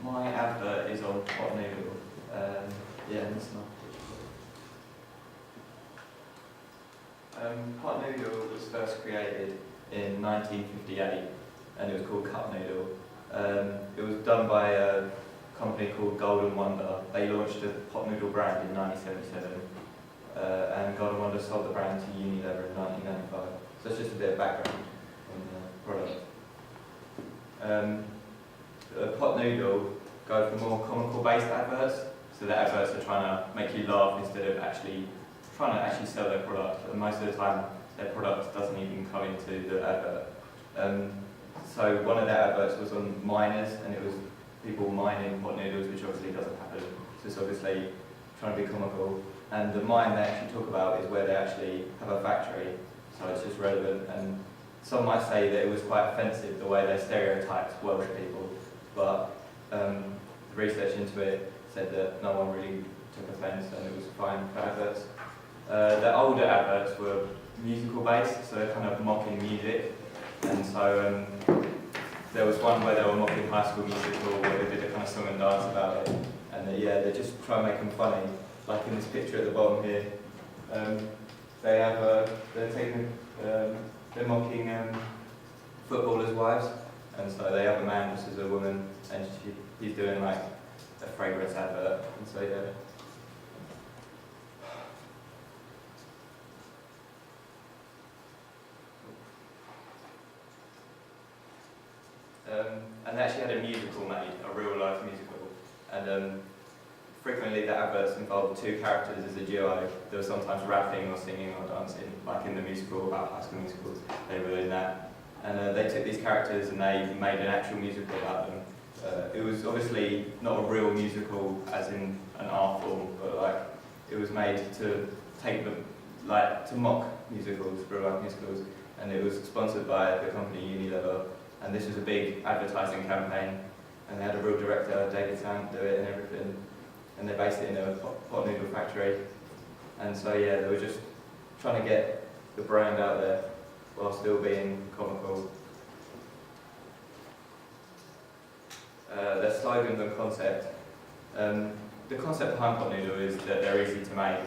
My advert is on Pot Noodle. Yeah, that's not. Pot Noodle was first created in 1958 and it was called Cup Noodle. It was done by a company called Golden Wonder. They launched the Pot Noodle brand in 1977 and Golden Wonder sold the brand to Unilever in 1995. So it's just a bit of background on the product. Pot Noodle go for more comical based adverts, so the adverts are trying to make you laugh instead of actually trying to actually sell their product, and most of the time their product doesn't even come into the advert. So one of their adverts was on miners, and it was people mining pot noodles, which obviously doesn't happen, so it's obviously trying to be comical. And the mine they actually talk about is where they actually have a factory, so it's just relevant. And some might say that it was quite offensive the way they stereotyped Welsh people, but the research into it said that no one really took offence and it was fine for adverts. The older adverts were musical based, so they're kind of mocking music, and so there was one where they were mocking High School Musical where they did a kind of song and dance about it, and they just try and make them funny, like in this picture at the bottom here. They're mocking footballers' wives, and so they have a man dressed as a woman, and he's doing like a fragrance advert, and so yeah. And they actually had a musical made, a real life musical, and frequently the adverts involved two characters as a duo. They were sometimes rapping or singing or dancing, like in the musical about High School Musicals, they were doing that. And they took these characters and they made an actual musical about them. It was obviously not a real musical as in an art form, but like it was made to take them, like to mock musicals, real life musicals, and it was sponsored by the company Unilever. And this was a big advertising campaign, and they had a real director, David Sant, do it and everything. And they based it in a pot noodle factory. And so yeah, they were just trying to get the brand out there while still being comical. Their slogans and concept. The concept behind pot noodle is that they're easy to make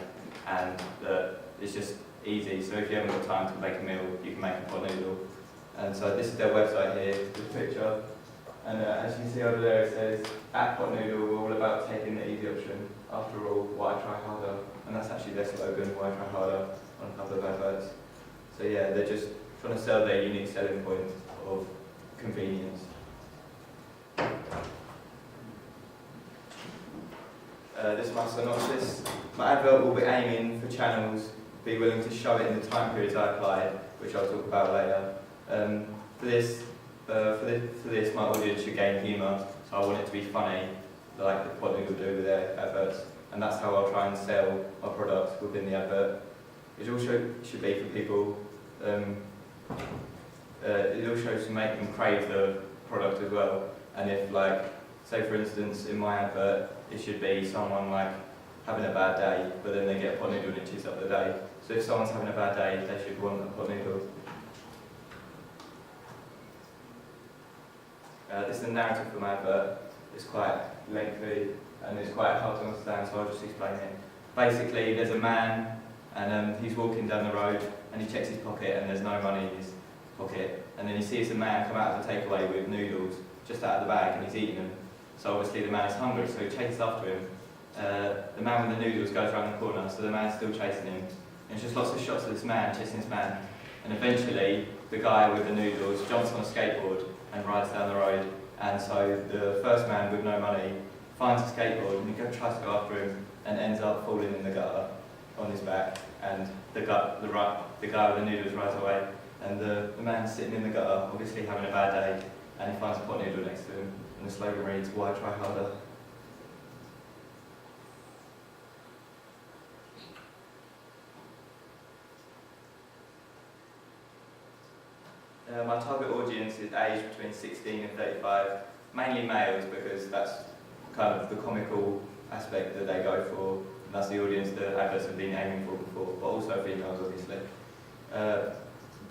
and that it's just easy. So if you haven't got time to make a meal, you can make a pot noodle. And so this is their website here, this picture. And as you can see over there, it says, at Pot Noodle, we're all about taking the easy option. After all, why try harder? And that's actually their slogan, why try harder, on a couple of adverts. So yeah, they're just trying to sell their unique selling point of convenience. This is my synopsis. My advert will be aiming for channels, be willing to show it in the time periods I applied, which I'll talk about later. For this, my audience should gain humour, so I want it to be funny, like the Pot Noodle do with their adverts, and that's how I'll try and sell my product within the advert. It also should be for people. It also should make them crave the product as well. And if, like, say for instance, in my advert, it should be someone like having a bad day, but then they get a Pot Noodle and it cheers up the day. So if someone's having a bad day, they should want a Pot Noodle. This is the narrative for my advert. It's quite lengthy and it's quite hard to understand, so I'll just explain it. Basically, there's a man and he's walking down the road and he checks his pocket and there's no money in his pocket. And then he sees a man come out of the takeaway with noodles just out of the bag and he's eating them. So obviously the man is hungry, so he chases after him. The man with the noodles goes around the corner, so the man's still chasing him. And there's just lots of shots of this man chasing this man. And eventually, the guy with the noodles jumps on a skateboard and rides down the road. And so the first man with no money finds a skateboard and he tries to go after him and ends up falling in the gutter on his back. And the guy with the noodles rides away. And the man sitting in the gutter, obviously having a bad day, and he finds a pot noodle next to him. And the slogan reads, why try harder? My target audience is aged between 16 and 35, mainly males because that's kind of the comical aspect that they go for, and that's the audience that adverts have been aiming for before, but also females obviously.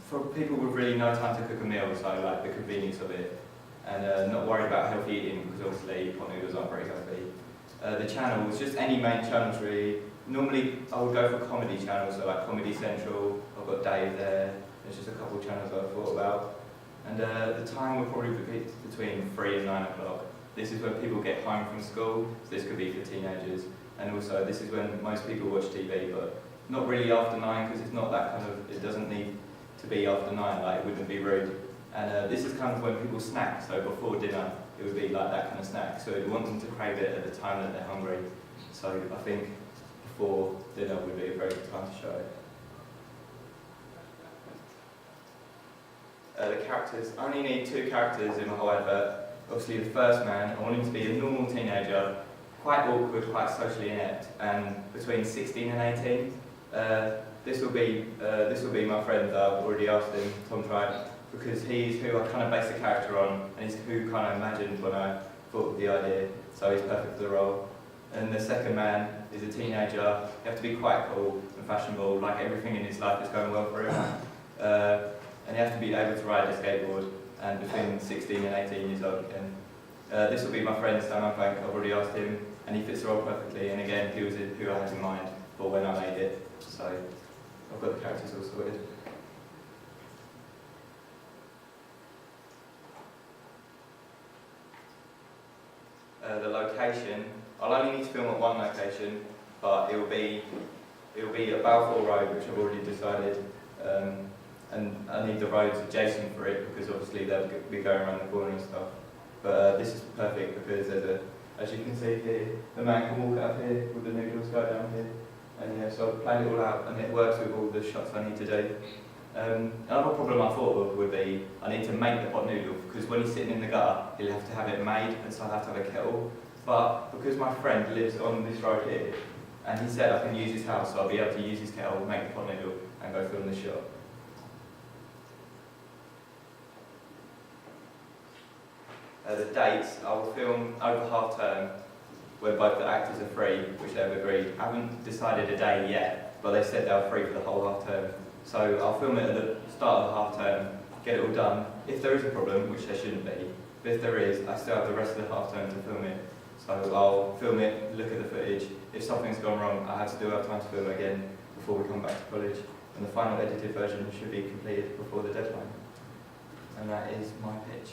For people with really no time to cook a meal, so like the convenience of it, and not worried about healthy eating because obviously pot noodles aren't very healthy. The channels, just any main channels really. Normally I would go for comedy channels, so like Comedy Central, I've got Dave there, there's just a couple of channels I've thought about. And the time will probably be between 3 and 9 o'clock. This is when people get home from school, so this could be for teenagers. And also this is when most people watch TV, but not really after 9 because it's not that kind of, it doesn't need to be after 9, like it wouldn't be rude. And this is kind of when people snack, so before dinner it would be like that kind of snack. So you want them to crave it at the time that they're hungry. So I think before dinner would be a very good time to show it. The characters, I only need 2 characters in my whole advert. Obviously the first man, I want him to be a normal teenager, quite awkward, quite socially inept, and between 16 and 18. This will be my friend that I've already asked him, Tom tried, because he's who I kind of based the character on, and he's who kind of imagined when I thought of the idea, so he's perfect for the role. And the second man is a teenager. You have to be quite cool and fashionable, like everything in his life is going well for him. And you have to be able to ride a skateboard, and between 16 and 18 years old again. This will be my friend Sam Bank. I've already asked him, and he fits the role perfectly, and again, he was who I had in mind for when I made it, so I've got the characters all sorted. The location, I'll only need to film at one location, but it will be at Balfour Road, which I've already decided. And I need the roads adjacent for it because obviously they'll be going around the corner and stuff. But this is perfect because there's as you can see here, the man can walk out here with the noodles go down here. And yeah, so I've planned it all out and it works with all the shots I need to do. Another problem I thought of would be I need to make the pot noodle because when he's sitting in the gutter, he'll have to have it made and so I'll have to have a kettle. But because my friend lives on this road here and he said I can use his house, so I'll be able to use his kettle, make the pot noodle and go film the shot. The dates, I will film over half term where both the actors are free, which they've agreed. I haven't decided a day yet, but they said they were free for the whole half term. So I'll film it at the start of the half term, get it all done. If there is a problem, which there shouldn't be, but if there is, I still have the rest of the half term to film it. So I'll film it, look at the footage. If something's gone wrong, I still have time to film it again before we come back to college. And the final edited version should be completed before the deadline. And that is my pitch.